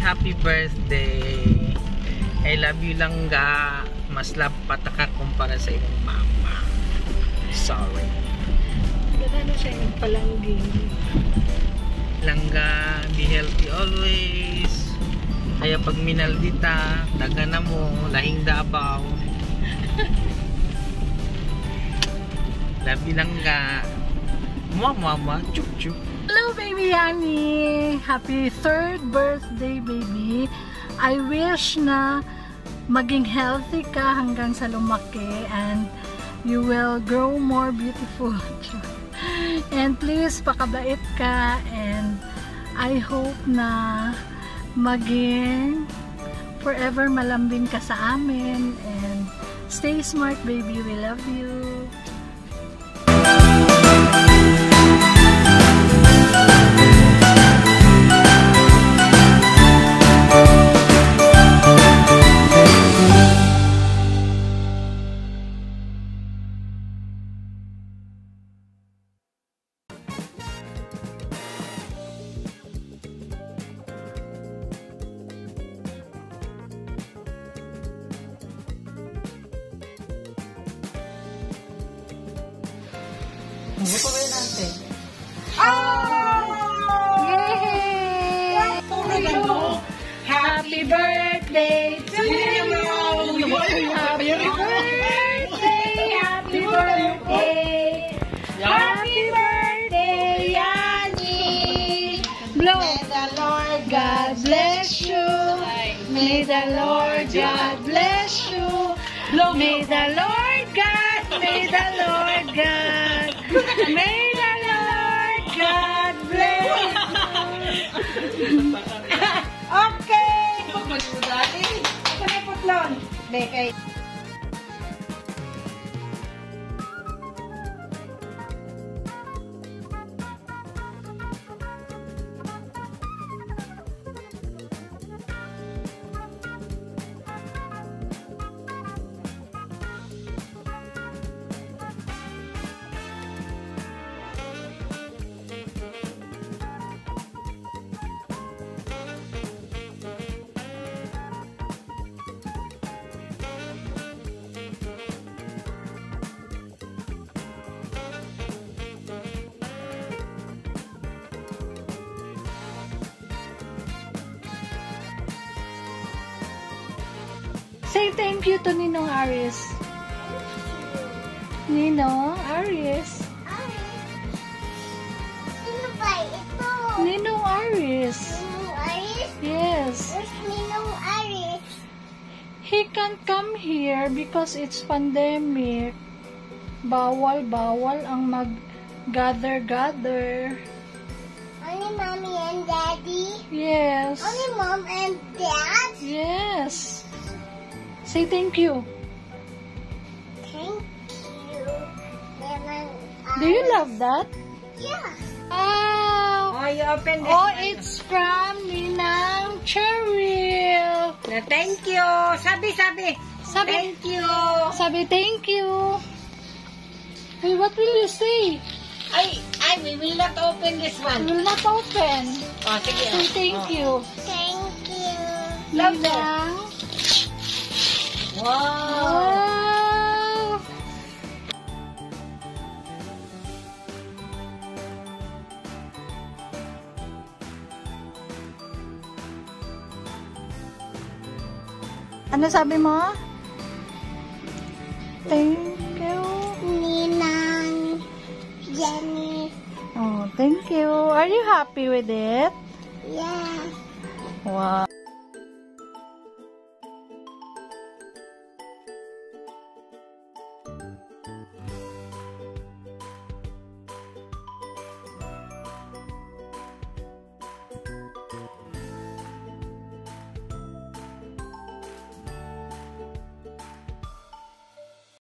happy birthday. I love you langga. Mas love pataka kumpara sa iyong mama. Sorry. Ganda na siya yung palangging. Langga, be healthy always. Kaya pag minaldita, daga na mo, lahing dabaw. Love you langga. Mama, chup chup. Hello baby Yanni! Happy 3rd birthday baby! I wish na maging healthy ka hanggang sa lumaki and you will grow more beautiful. And please pakabait ka and I hope na maging forever malambing ka sa amin and stay smart baby, we love you. Buto rin natin. Oh! Yay! Happy birthday to you! Happy birthday! Happy birthday! Happy birthday, Yanni! Blow! May the Lord God bless you! May the Lord God bless you! May the Lord God! May the Lord God! May the Lord God bless you! Okay! Ako na putlon. Bekay. Say thank you to Ninong Aris. Ninong? Aris. Sino ba ito? Ninong Aris. Ninong Aris? Yes. Where's Ninong Aris? He can't come here because it's pandemic. Bawal ang mag-gather. Only mommy and daddy? Yes. Only mom and dad? Yes. Say thank you. Thank you. Ninong Do you Aris. love that? Yeah. Oh, Oh, you open this oh, one. it's from Ninang Cheryl. Thank you. Sabi. Sabi, Thank you. sabi thank you. Hey, what will you say? We will not open this I one. will not open. Oh, sige. Say thank you. Thank you. Love you. Ninang. Wow. Wow. Ano sabi mo? Thank you. Ninang Jenny. Oh, thank you. Are you happy with it? Yeah. Wow.